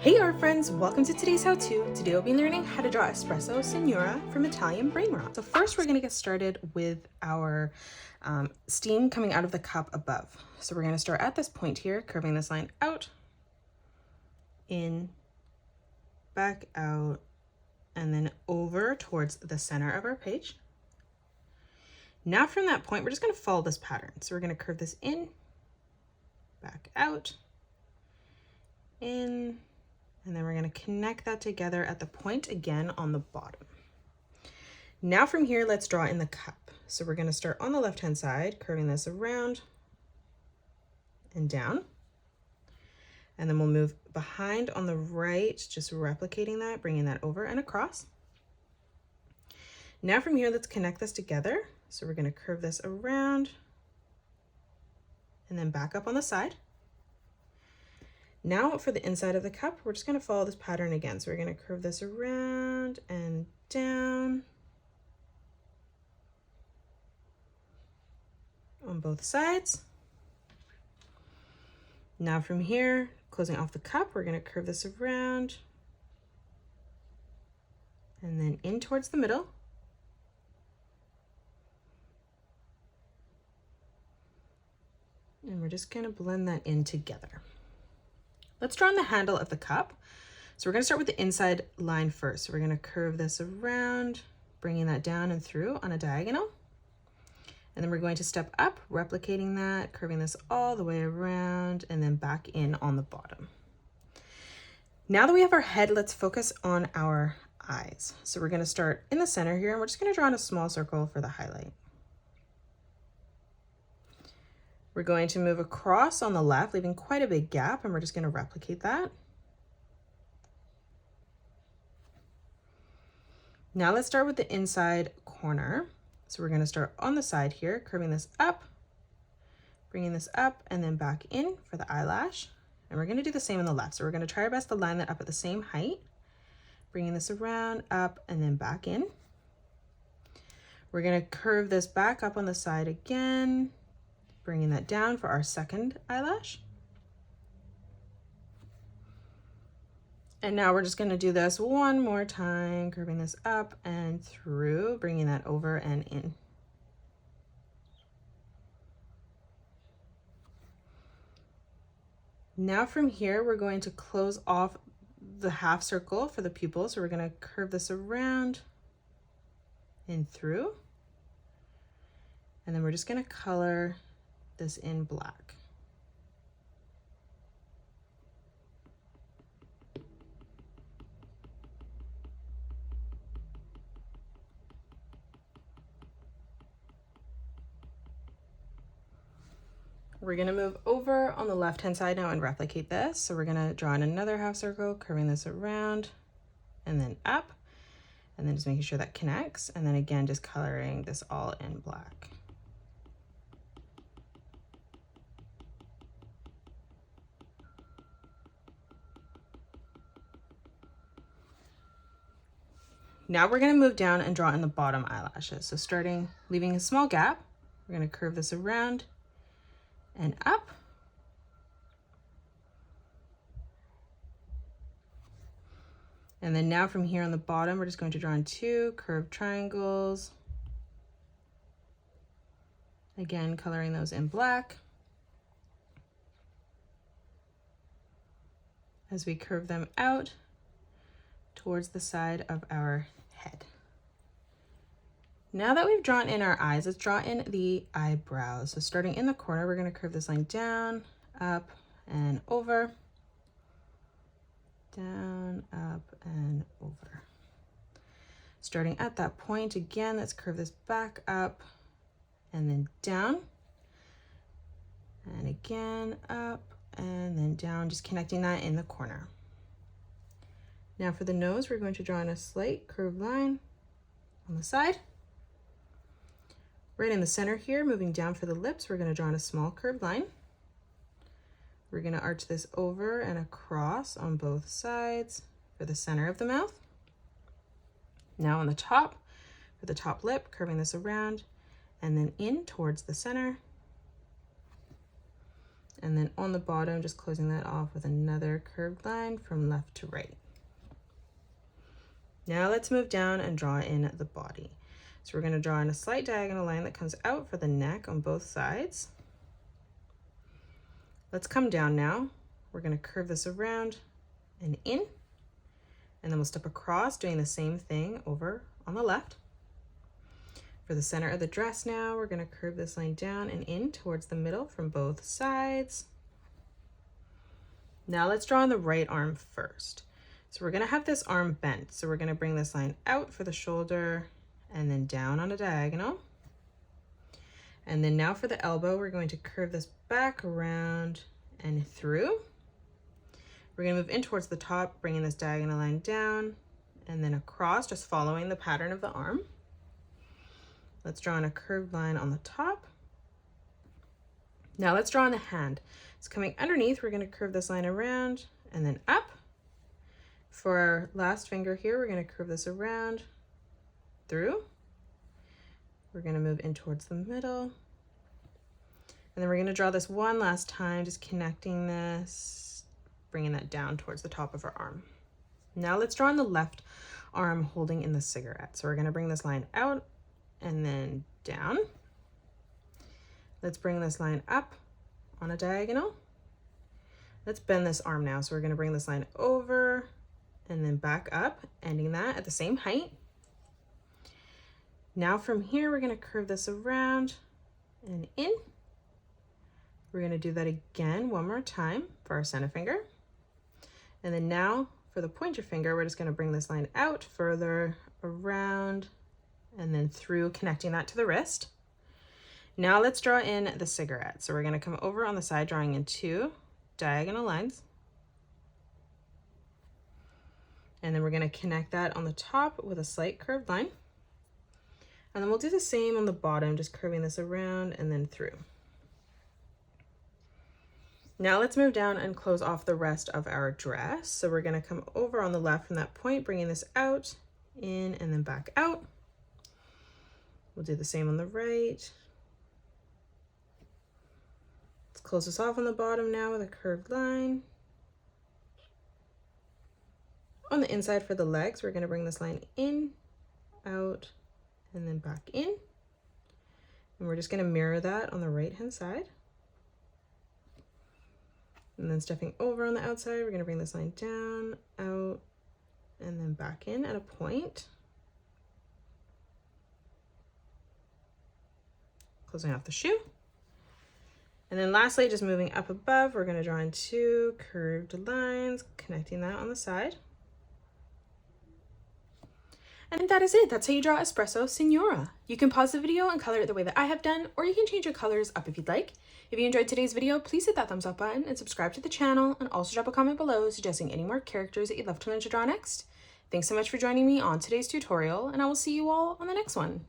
Hey art friends, welcome to today's how-to. Today we'll be learning how to draw Espressona Signora from Italian Brainrot. So first we're going to get started with our steam coming out of the cup above. So we're going to start at this point here, curving this line out, in, back out, and then over towards the center of our page. Now from that point, we're just going to follow this pattern. So we're going to curve this in, back out, in, and then we're going to connect that together at the point again on the bottom. Now from here, let's draw in the cup. So we're going to start on the left-hand side, curving this around and down. And then we'll move behind on the right, just replicating that, bringing that over and across. Now from here, let's connect this together. So we're going to curve this around and then back up on the side. Now for the inside of the cup, we're just going to follow this pattern again. So we're going to curve this around and down on both sides. Now from here, closing off the cup, we're going to curve this around and then in towards the middle. And we're just going to blend that in together. Let's draw on the handle of the cup. So we're going to start with the inside line first. So we're going to curve this around, bringing that down and through on a diagonal. And then we're going to step up, replicating that, curving this all the way around and then back in on the bottom. Now that we have our head, let's focus on our eyes. So we're going to start in the center here and we're just going to draw in a small circle for the highlight. We're going to move across on the left, leaving quite a big gap, and we're just going to replicate that. Now let's start with the inside corner. So we're going to start on the side here, curving this up, bringing this up, and then back in for the eyelash. And we're going to do the same on the left. So we're going to try our best to line that up at the same height, bringing this around, up, and then back in. We're going to curve this back up on the side again, bringing that down for our second eyelash. And now we're just going to do this one more time, curving this up and through, bringing that over and in. Now from here, we're going to close off the half circle for the pupil. So we're going to curve this around and through. And then we're just going to color this in black. We're going to move over on the left-hand side now and replicate this. So we're going to draw in another half circle, curving this around and then up, and then just making sure that connects. And then again, just coloring this all in black. Now we're going to move down and draw in the bottom eyelashes. So starting, leaving a small gap, we're going to curve this around and up. And then now from here on the bottom, we're just going to draw in two curved triangles. Again, coloring those in black as we curve them out towards the side of our head. Now that we've drawn in our eyes, let's draw in the eyebrows. So starting in the corner, we're going to curve this line down, up, and over. Down, up, and over. Starting at that point, again, let's curve this back up and then down. And again, up, and then down, just connecting that in the corner. Now for the nose, we're going to draw in a slight curved line on the side. Right in the center here, moving down for the lips, we're going to draw in a small curved line. We're going to arch this over and across on both sides for the center of the mouth. Now on the top, for the top lip, curving this around and then in towards the center. And then on the bottom, just closing that off with another curved line from left to right. Now let's move down and draw in the body. So we're going to draw in a slight diagonal line that comes out for the neck on both sides. Let's come down now. We're going to curve this around and in, and then we'll step across doing the same thing over on the left. For the center of the dress now, we're going to curve this line down and in towards the middle from both sides. Now let's draw on the right arm first. So we're going to have this arm bent. So we're going to bring this line out for the shoulder and then down on a diagonal. And then now for the elbow, we're going to curve this back around and through. We're going to move in towards the top, bringing this diagonal line down and then across, just following the pattern of the arm. Let's draw in a curved line on the top. Now let's draw on the hand. It's coming underneath. We're going to curve this line around and then up. For our last finger here, we're going to curve this around through. We're going to move in towards the middle. And then we're going to draw this one last time, just connecting this, bringing that down towards the top of our arm. Now let's draw on the left arm holding in the cigarette. So we're going to bring this line out and then down. Let's bring this line up on a diagonal. Let's bend this arm now. So we're going to bring this line over and then back up, ending that at the same height. Now from here, we're going to curve this around and in. We're going to do that again one more time for our center finger. And then now for the pointer finger, we're just going to bring this line out further around and then through, connecting that to the wrist. Now let's draw in the cigarette. So we're going to come over on the side, drawing in 2 diagonal lines. And then we're going to connect that on the top with a slight curved line. And then we'll do the same on the bottom, just curving this around and then through. Now let's move down and close off the rest of our dress. So we're going to come over on the left from that point, bringing this out, in, and then back out. We'll do the same on the right. Let's close this off on the bottom now with a curved line. On the inside for the legs, we're going to bring this line in, out, and then back in. And we're just going to mirror that on the right-hand side. And then stepping over on the outside, we're going to bring this line down, out, and then back in at a point. Closing off the shoe. And then lastly, just moving up above, we're going to draw in 2 curved lines, connecting that on the side. And that is it. That's how you draw Espresso Signora. You can pause the video and color it the way that I have done, or you can change your colors up if you'd like. If you enjoyed today's video, please hit that thumbs up button and subscribe to the channel, and also drop a comment below suggesting any more characters that you'd love to learn to draw next. Thanks so much for joining me on today's tutorial, and I will see you all on the next one.